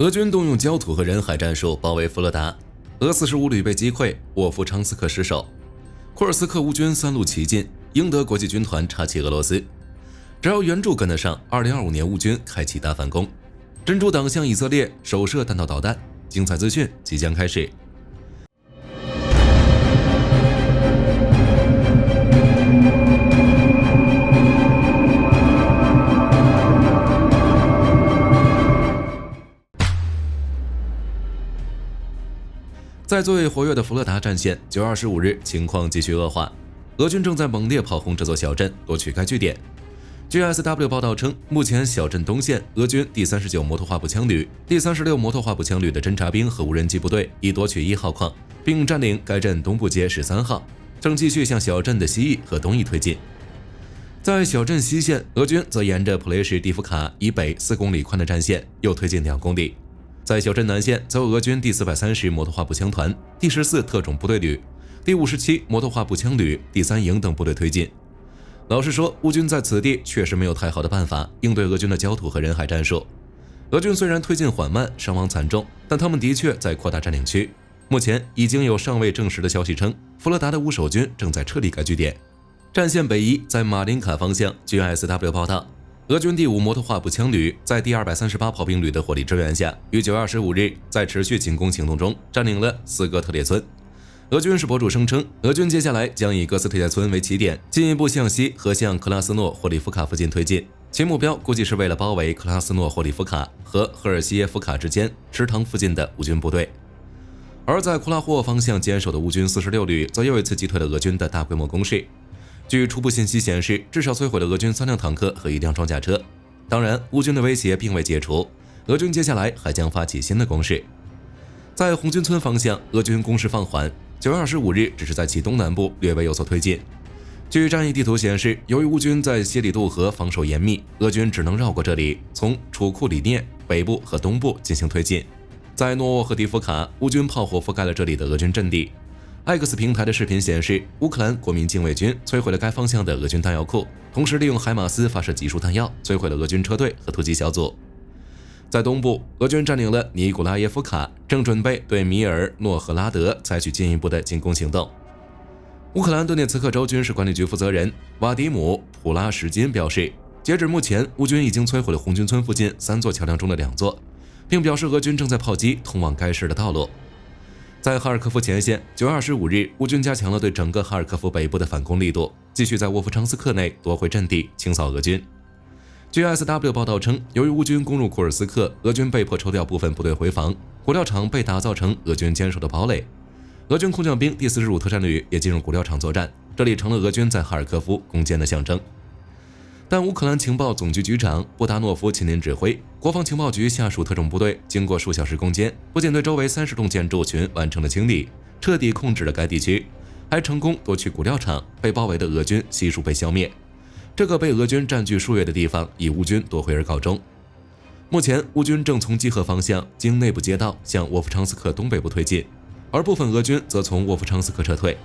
俄军动用焦土和人海战术包围佛罗达，俄45旅被击溃，沃夫昌斯克失守。库尔斯克乌军3路齐进，英德国际军团插旗俄罗斯。只要援助跟得上，2025年乌军开启大反攻。真主党向以色列首射弹道导弹，精彩资讯即将开始。在最为活跃的佛罗达战线，9月25日情况继续恶化，俄军正在猛烈炮轰这座小镇，夺取该据点。据 SW 报道称，目前小镇东线俄军第39摩托化步枪旅、第36摩托化步枪旅的侦察兵和无人机部队已夺取1号矿，并占领该镇东部街13号，正继续向小镇的西翼和东翼推进。在小镇西线，俄军则沿着普雷什蒂夫卡以北4公里宽的战线又推进2公里。在小镇南线，则有俄军第430摩托化步枪团、第14特种部队旅、第57摩托化步枪旅、第3营等部队推进。老实说，乌军在此地确实没有太好的办法应对俄军的焦土和人海战术。俄军虽然推进缓慢，伤亡惨重，但他们的确在扩大占领区。目前已经有尚未证实的消息称，佛罗达的乌守军正在撤离该据点。战线北移，在马林卡方向，据 SW 报道，俄军第5摩托化步枪旅在第238炮兵旅的火力支援下，于9月25日在持续进攻行动中占领了斯哥特列村。俄军事博主声称，俄军接下来将以哥斯特列村为起点，进一步向西和向克拉斯诺霍里夫卡附近推进，其目标估计是为了包围克拉斯诺霍里夫卡和赫尔西耶夫卡之间池塘附近的乌军部队。而在库拉霍方向坚守的乌军46旅则又一次击退了俄军的大规模攻势。据初步信息显示，至少摧毁了俄军3辆坦克和1辆装甲车。当然，乌军的威胁并未解除，俄军接下来还将发起新的攻势。在红军村方向，俄军攻势放缓，9月25日只是在其东南部略微有所推进。据战役地图显示，由于乌军在谢里杜河防守严密，俄军只能绕过这里，从楚库里涅北部和东部进行推进。在诺沃赫迪夫卡，乌军炮火覆盖了这里的俄军阵地。X 平台的视频显示，乌克兰国民禁卫军摧毁了该方向的俄军弹药库，同时利用海马斯发射集束弹药，摧毁了俄军车队和突击小组。在东部，俄军占领了尼古拉耶夫卡，正准备对米尔诺赫拉德采取进一步的进攻行动。乌克兰顿涅茨克州军事管理局负责人瓦迪姆·普拉什金表示，截止目前，乌军已经摧毁了红军村附近3座桥梁中的2座，并表示俄军正在炮击通往该市的道路。在哈尔科夫前线，9月25日，乌军加强了对整个哈尔科夫北部的反攻力度，继续在沃夫昌斯克内夺回阵地，清扫俄军。据 SW 报道称，由于乌军攻入库尔斯克，俄军被迫抽调部分部队回防，骨料场被打造成俄军坚守的堡垒。俄军空降兵第45特战旅也进入骨料场作战，这里成了俄军在哈尔科夫攻坚的象征。但乌克兰情报总局局长布达诺夫亲临指挥，国防情报局下属特种部队经过数小时攻坚，不仅对周围30栋建筑群完成了清理，彻底控制了该地区，还成功夺取骨料场，被包围的俄军悉数被消灭。这个被俄军占据数月的地方以乌军夺回而告终。目前，乌军正从基河方向经内部街道向沃夫昌斯克东北部推进，而部分俄军则从沃夫昌斯克撤退。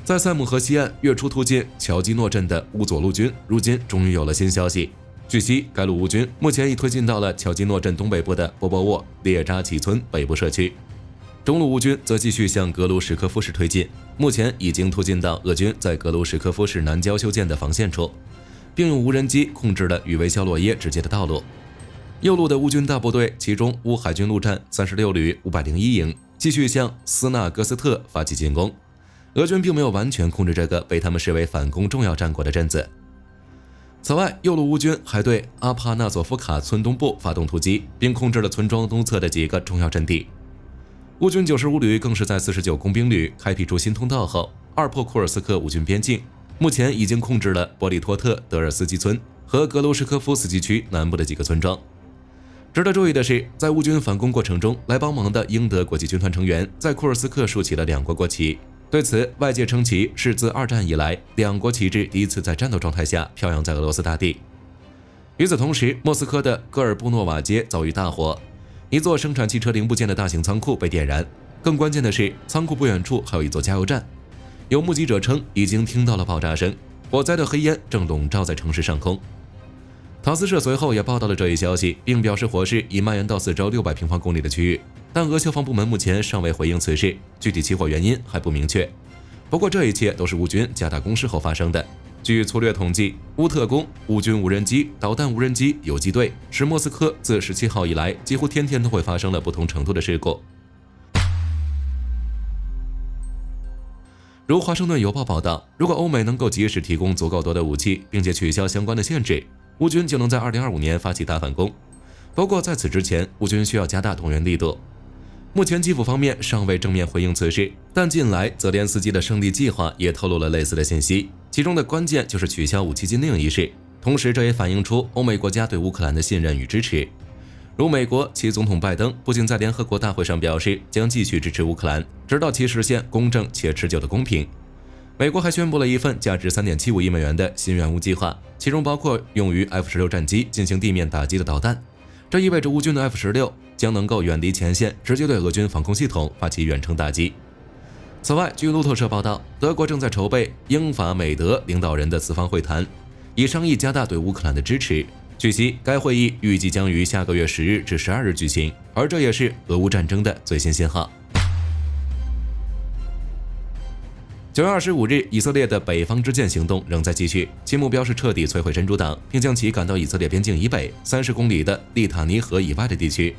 在塞姆河西岸月初突进乔基诺镇的乌佐路军，如今终于有了新消息。据悉，该路乌军目前已推进到了乔基诺镇东北部的波波沃列扎奇村北部社区。中路乌军则继续向格卢什科夫市推进，目前已经突进到俄军在格卢什科夫市南郊修建的防线处，并用无人机控制了与维肖洛耶直接的道路。右路的乌军大部队，其中乌海军陆战36旅501营，继续向斯纳格斯特发起进攻。俄军并没有完全控制这个被他们视为反攻重要战果的镇子。此外，右路乌军还对阿帕纳索夫卡村东部发动突击，并控制了村庄东侧的几个重要阵地。乌军95旅更是在49工兵旅开辟出新通道后，二破库尔斯克乌军边境，目前已经控制了波利托特德尔斯基村和格罗什科夫斯基区南部的几个村庄。值得注意的是，在乌军反攻过程中，来帮忙的英德国际军团成员在库尔斯克竖起了2国国旗。对此，外界称其是自2战以来2国旗帜第一次在战斗状态下飘扬在俄罗斯大地。与此同时，莫斯科的戈尔布诺瓦街遭遇大火，一座生产汽车零部件的大型仓库被点燃。更关键的是，仓库不远处还有一座加油站。有目击者称，已经听到了爆炸声，火灾的黑烟正笼罩在城市上空。塔斯社随后也报道了这一消息，并表示火势已蔓延到4周600平方公里的区域，但俄消防部门目前尚未回应此事，具体起火原因还不明确。不过这一切都是乌军加大攻势后发生的。据粗略统计，乌特工、乌军无人机、导弹无人机游击队使莫斯科自17号以来几乎天天都会发生了不同程度的事故。如华盛顿邮报报道，如果欧美能够及时提供足够多的武器，并且取消相关的限制，乌军就能在2025年发起大反攻。不过在此之前，乌军需要加大动员力度。目前基辅方面尚未正面回应此事，但近来泽连斯基的胜利计划也透露了类似的信息，其中的关键就是取消武器禁令一事。同时，这也反映出欧美国家对乌克兰的信任与支持。如美国其总统拜登不仅在联合国大会上表示将继续支持乌克兰，直到其实现公正且持久的公平。美国还宣布了一份价值3.75亿美元的新援乌计划，其中包括用于 F-16战机进行地面打击的导弹。这意味着乌军的 F-16将能够远离前线，直接对俄军防空系统发起远程打击。此外，据路透社报道，德国正在筹备英法美德领导人的4方会谈，以商议加大对乌克兰的支持。据悉，该会议预计将于下个月10日至12日举行，而这也是俄乌战争的最新信号。9月25日，以色列的北方之剑行动仍在继续，其目标是彻底摧毁真主党，并将其赶到以色列边境以北30公里的利塔尼河以外的地区。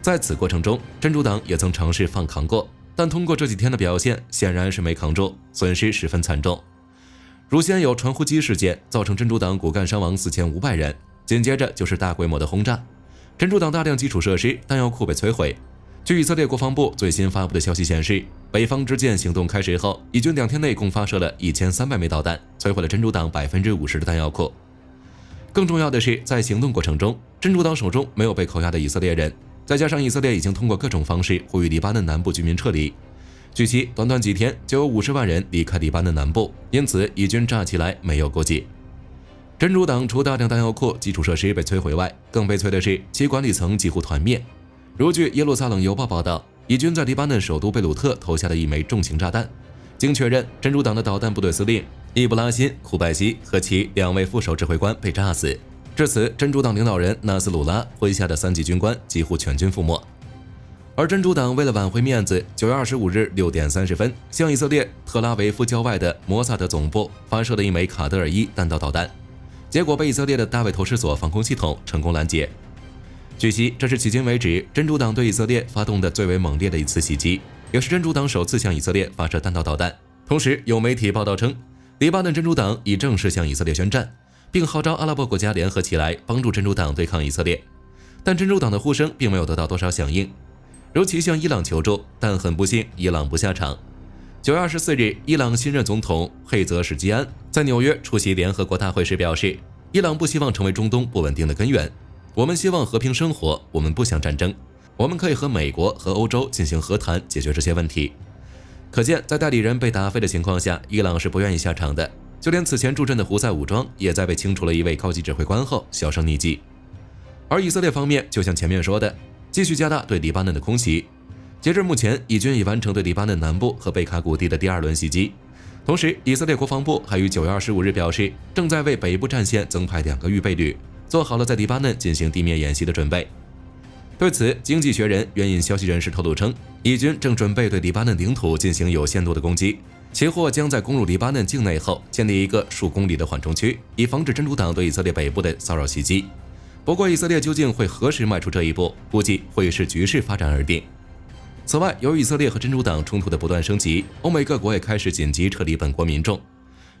在此过程中，真主党也曾尝试反抗过，但通过这几天的表现，显然是没扛住，损失十分惨重。如先有传呼机事件，造成真主党骨干伤亡4500人，紧接着就是大规模的轰炸，真主党大量基础设施、弹药库被摧毁。据以色列国防部最新发布的消息显示，北方之剑行动开始后，以军2天内共发射了1300枚导弹，摧毁了真主党50%的弹药库。更重要的是，在行动过程中，真主党手中没有被扣押的以色列人，再加上以色列已经通过各种方式呼吁黎巴嫩南部居民撤离。据悉，短短几天就有50万人离开黎巴嫩南部，因此以军炸起来没有过激。真主党除大量弹药库、基础设施被摧毁外，更悲催的是其管理层几乎团灭。如据耶路撒冷邮报报道，以军在黎巴嫩首都贝鲁特投下了一枚重型炸弹。经确认，真主党的导弹部队司令伊布拉辛·库拜西和其2位副手指挥官被炸死。至此，真主党领导人纳斯鲁拉麾下的3级军官几乎全军覆没。而真主党为了挽回面子，9月25日6点30分，向以色列特拉维夫郊外的摩萨德总部发射了一枚卡德尔1弹道导弹，结果被以色列的大卫投石所防空系统成功拦截。据悉，这是迄今为止真主党对以色列发动的最为猛烈的一次袭击，也是真主党首次向以色列发射弹道导弹。同时，有媒体报道称，黎巴嫩真主党已正式向以色列宣战，并号召阿拉伯国家联合起来帮助真主党对抗以色列。但真主党的呼声并没有得到多少响应，如其向伊朗求助，但很不幸，伊朗不下场。9月24日，伊朗新任总统佩泽史基安在纽约出席联合国大会时表示，伊朗不希望成为中东不稳定的根源。我们希望和平生活，我们不想战争，我们可以和美国和欧洲进行和谈解决这些问题。可见，在代理人被打飞的情况下，伊朗是不愿意下场的。就连此前助阵的胡塞武装也在被清除了一位高级指挥官后销声匿迹。而以色列方面，就像前面说的，继续加大对黎巴嫩的空袭。截至目前，以军已完成对黎巴嫩南部和贝卡谷地的第2轮袭击。同时，以色列国防部还于9月25日表示，正在为北部战线增派2个预备旅，做好了在黎巴嫩进行地面演习的准备。对此，经济学人援引消息人士透露称，以军正准备对黎巴嫩领土进行有限度的攻击，其或将在攻入黎巴嫩境内后建立一个数公里的缓冲区，以防止真主党对以色列北部的骚扰袭击。不过，以色列究竟会何时迈出这一步，估计会视局势发展而定。此外，由于以色列和真主党冲突的不断升级，欧美各国也开始紧急撤离本国民众。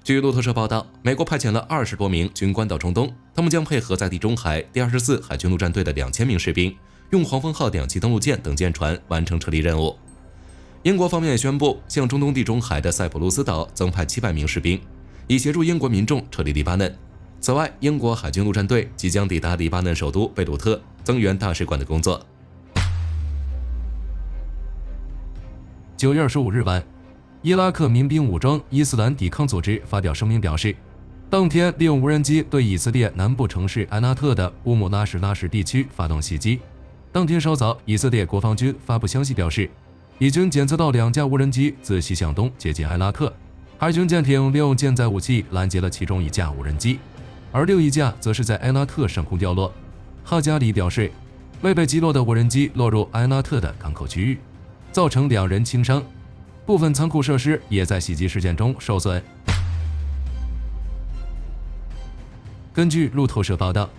据路透社报道，美国派遣了20多名军官到中东，他们将配合在地中海第24海军陆战队的2000名士兵，用黄蜂号2栖登陆舰等舰船完成撤离任务。英国方面也宣布向中东地中海的塞浦路斯岛增派700名士兵，以协助英国民众撤离黎巴嫩。此外，英国海军陆战队即将抵达黎巴嫩首都贝鲁特，增援大使馆的工作。9月25日晚，伊拉克民兵武装伊斯兰抵抗组织发表声明表示，当天利用无人机对以色列南部城市埃纳特的乌姆拉什拉什地区发动袭击。当天稍早，以色列国防军发布消息表示，以军检测到2架无人机自西向东接近埃拉特，海军舰艇利用舰载武器拦截了其中1架无人机。而另一架则是在埃拉特上空掉落。哈加里表示，未被击落的无人机落入埃拉特的港口区域，造成2人轻伤，部分仓库设施也在袭击事件中受损。根据路透社报道，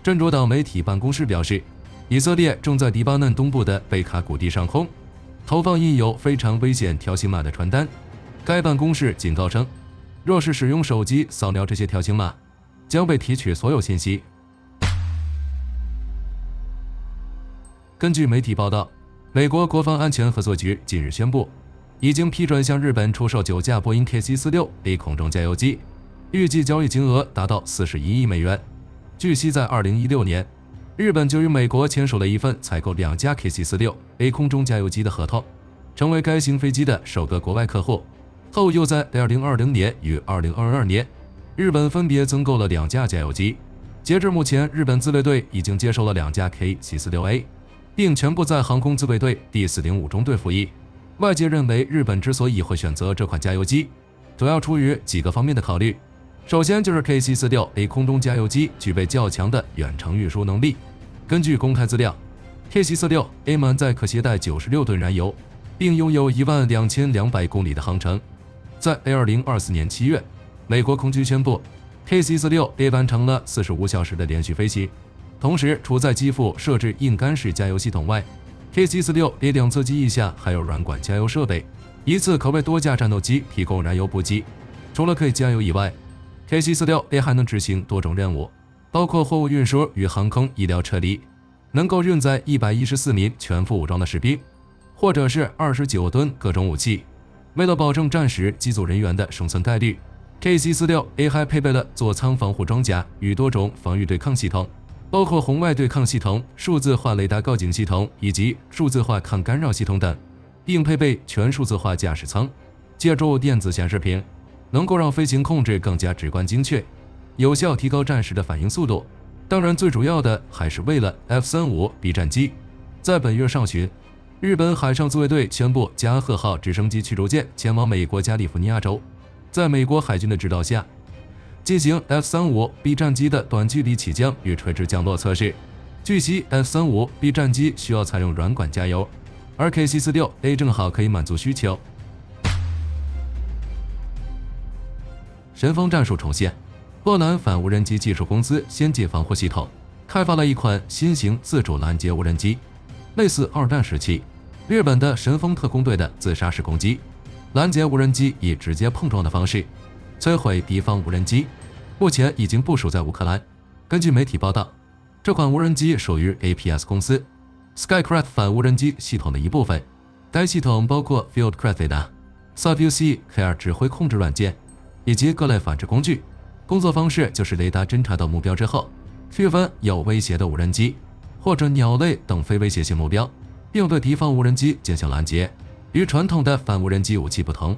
真主党媒体办公室表示，以色列正在黎巴嫩东部的贝卡谷地上空投放印有非常危险条形码的传单。该办公室警告称，若是使用手机扫描这些条形码，将被提取所有信息。根据媒体报道，美国国防安全合作局近日宣布，已经批准向日本出售9架波音 KC-46A 空中加油机，预计交易金额达到41亿美元。据悉，在2016年，日本就与美国签署了一份采购2架 KC-46A 空中加油机的合同，成为该型飞机的首个国外客户。后又在2020年与2022年，日本分别增购了2架加油机。截至目前，日本自卫队已经接收了2架 KC-46A， 并全部在航空自卫队第405中队服役。外界认为，日本之所以会选择这款加油机，主要出于几个方面的考虑。首先就是 KC-46A 空中加油机具备较强的远程运输能力。根据公开资料， KC-46A 满载可携带96吨燃油，并拥有12200公里的航程。在2024年7月，美国空军宣布 KC-46A 完成了45小时的连续飞行。同时，除在机腹设置硬干式加油系统外， KC-46A 两侧机翼下还有软管加油设备，一次可为多架战斗机提供燃油补给。除了可以加油以外， KC-46A 还能执行多种任务，包括货物运输与航空医疗撤离，能够运载114名全副武装的士兵，或者是29吨各种武器。为了保证战时机组人员的生存概率， KC-46A 还配备了座舱防护装甲与多种防御对抗系统，包括红外对抗系统、数字化雷达告警系统以及数字化抗干扰系统等，并配备全数字化驾驶舱，借助电子显示屏，能够让飞行控制更加直观精确，有效提高战时的反应速度。当然，最主要的还是为了 F-35B 战机。在本月上旬，日本海上自卫队宣布加贺号直升机驱逐舰前往美国加利福尼亚州，在美国海军的指导下，进行 F-35B 战机的短距离起降与垂直降落测试。据悉 ，F-35B 战机需要采用软管加油，而 KC-46A 正好可以满足需求。神风战术重现，波兰反无人机技术公司先进防护系统开发了一款新型自主拦截无人机，类似二战时期日本的神风特工队的自杀式攻击。拦截无人机以直接碰撞的方式摧毁敌方无人机，目前已经部署在乌克兰。根据媒体报道，这款无人机属于 APS 公司 Skycraft 反无人机系统的一部分。该系统包括 Fieldcraft 雷达、SubUC-K2 指挥控制软件以及各类反制工具。工作方式就是雷达侦察到目标之后，区分有威胁的无人机或者鸟类等非威胁性目标，并对敌方无人机进行拦截。与传统的反无人机武器不同，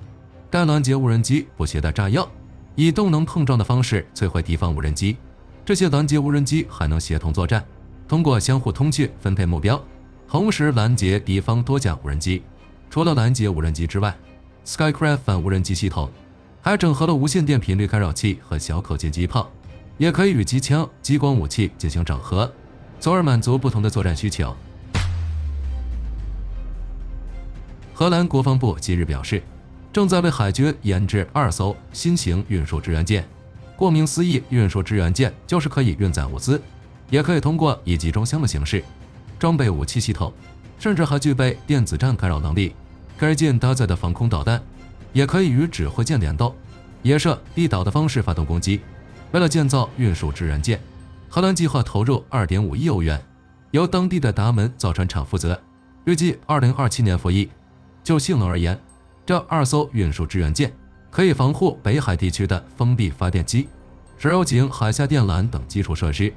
该拦截无人机不携带炸药，以动能碰撞的方式摧毁敌方无人机。这些拦截无人机还能协同作战，通过相互通讯分配目标，同时拦截敌方多架无人机。除了拦截无人机之外， Skycraft 反无人机系统还整合了无线电频率干扰器和小口径机炮，也可以与机枪、激光武器进行整合，从而满足不同的作战需求。荷兰国防部近日表示，正在为海军研制2艘新型运输支援舰。顾名思义，运输支援舰就是可以运载物资，也可以通过以集装箱的形式装备武器系统，甚至还具备电子战干扰能力。该舰搭载的防空导弹也可以与指挥舰联动，野射、地导的方式发动攻击。为了建造运输支援舰，荷兰计划投入2.5亿欧元，由当地的达门造船厂负责，预计2027年服役。就性能而言，这2艘运输支援舰可以防护北海地区的封闭发电机、石油井、海下电缆等基础设施，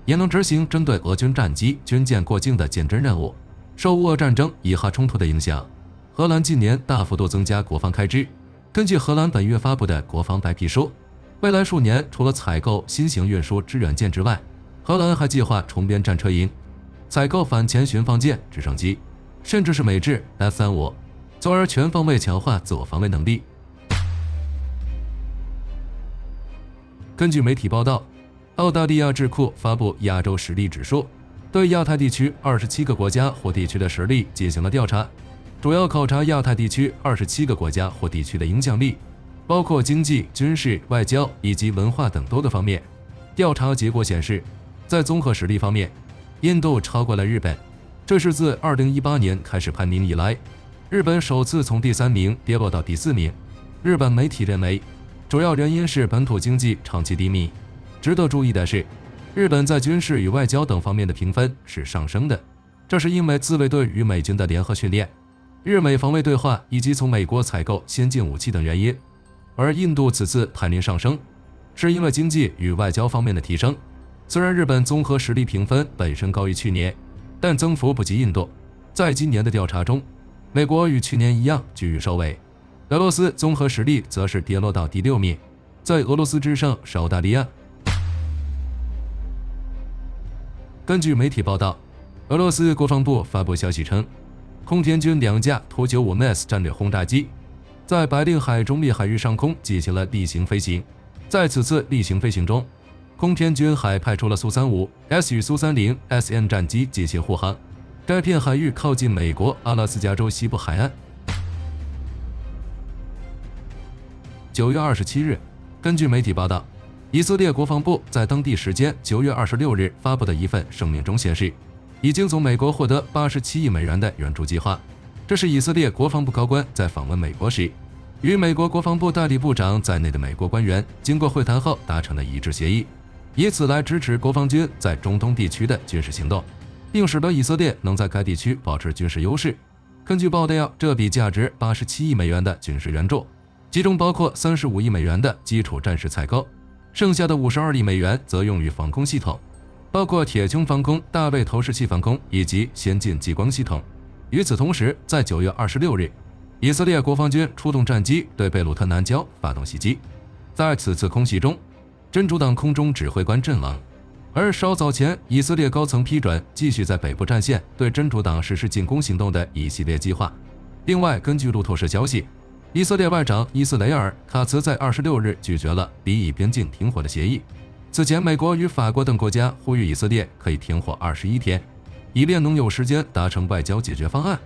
也能执行针对俄军战机、军舰过境的监侦任务。受乌俄战争、以哈冲突的影响，荷兰近年大幅度增加国防开支。根据荷兰本月发布的国防白皮书，未来数年除了采购新型运输支援舰之外，荷兰还计划重编战车营，采购反潜巡防舰、直升机，甚至是美制 F-35，从而全方位强化自我防卫能力。根据媒体报道，澳大利亚智库发布亚洲实力指数，对亚太地区27个国家或地区的实力进行了调查，主要考察亚太地区27个国家或地区的影响力，包括经济、军事、外交以及文化等多个方面。调查结果显示，在综合实力方面，印度超过了日本，这是自2018年开始排名以来，日本首次从第3名跌落到第4名。日本媒体认为，主要原因是本土经济长期低迷。值得注意的是，日本在军事与外交等方面的评分是上升的，这是因为自卫队与美军的联合训练、日美防卫对话以及从美国采购先进武器等原因。而印度此次排名上升，是因为经济与外交方面的提升。虽然日本综合实力评分本身高于去年，但增幅不及印度。在今年的调查中，美国与去年一样居于首位，俄罗斯综合实力则是跌落到第6名，在俄罗斯之上是澳大利亚。根据媒体报道，俄罗斯国防部发布消息称，空天军2架图95 MS 战略轰炸机在白令海中立海域上空进行了例行飞行。在此次例行飞行中，空天军还派出了苏 35S 与苏 30SN 战机进行护航。该片海域靠近美国阿拉斯加州西部海岸。9月27日，根据媒体报道，以色列国防部在当地时间9月26日发布的一份声明中显示，已经从美国获得87亿美元的援助计划。这是以色列国防部高官在访问美国时，与美国国防部代理部长在内的美国官员经过会谈后达成的一致协议，以此来支持国防军在中东地区的军事行动，并使得以色列能在该地区保持军事优势。根据报道，这笔价值87亿美元的军事援助，其中包括35亿美元的基础战士采购，剩下的52亿美元则用于防空系统，包括铁穹防空、大卫投石器防空以及先进激光系统。与此同时，在9月26日，以色列国防军出动战机对贝鲁特南郊发动袭击。在此次空袭中，真主党空中指挥官阵亡。而稍早前，以色列高层批准继续在北部战线对真主党实施进攻行动的一系列计划。另外，根据路透社消息，以色列外长伊斯雷尔·卡茨在26日拒绝了比以边境停火的协议。此前，美国与法国等国家呼吁以色列可以停火21天，以便能有时间达成外交解决方案。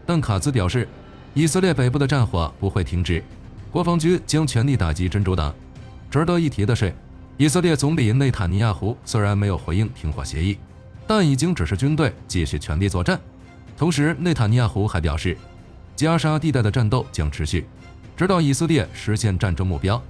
但卡茨表示，以色列北部的战火不会停止，国防军将全力打击真主党。值得一提的是，以色列总理内塔尼亚胡虽然没有回应停火协议，但已经指示军队继续全力作战。同时，内塔尼亚胡还表示，加沙地带的战斗将持续，直到以色列实现战争目标。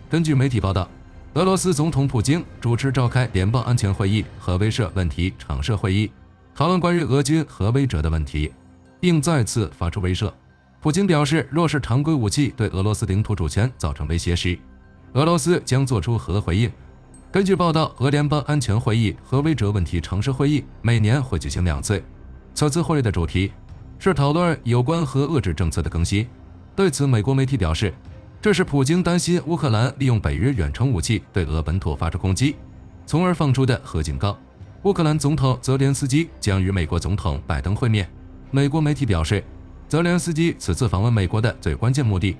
根据媒体报道，俄罗斯总统普京主持召开联邦安全会议和威慑问题常设会议，讨论关于俄军核威慑的问题，并再次发出威慑。普京表示，若是常规武器对俄罗斯领土主权造成威胁时，俄罗斯将做出核回应。根据报道，俄联邦安全会议和威慑问题常设会议每年会举行2次，此次会议的主题是讨论有关核遏制政策的更新。对此，美国媒体表示，这是普京担心乌克兰利用北约远程武器对俄本土发出攻击，从而放出的核警告。乌克兰总统泽连斯基将与美国总统拜登会面。美国媒体表示，泽连斯基此次访问美国的最关键目的，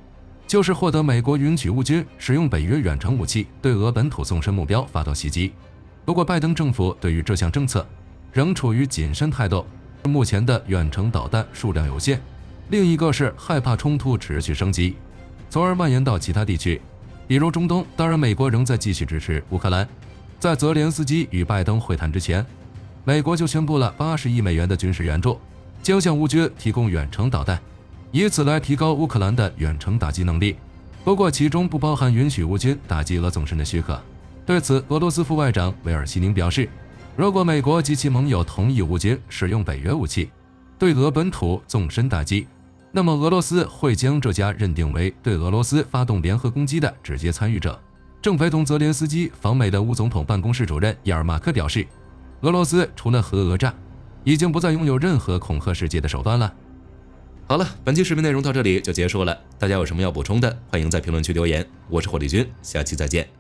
就是获得美国允许乌军使用北约远程武器对俄本土纵深目标发动袭击。不过，拜登政府对于这项政策仍处于谨慎态度，目前的远程导弹数量有限。另一个是害怕冲突持续升级，从而蔓延到其他地区，比如中东。当然，美国仍在继续支持乌克兰。在泽连斯基与拜登会谈之前，美国就宣布了80亿美元的军事援助，将向乌军提供远程导弹，以此来提高乌克兰的远程打击能力。不过，其中不包含允许乌军打击俄纵深的许可。对此，俄罗斯副外长韦尔西宁表示，如果美国及其盟友同意乌军使用北约武器对俄本土纵深打击，那么俄罗斯会将这家认定为对俄罗斯发动联合攻击的直接参与者。正陪同泽连斯基访美的乌总统办公室主任伊尔马克表示，俄罗斯除了核讹诈，已经不再拥有任何恐吓世界的手段了。好了，本期视频内容到这里就结束了，大家有什么要补充的，欢迎在评论区留言。我是火力军，下期再见。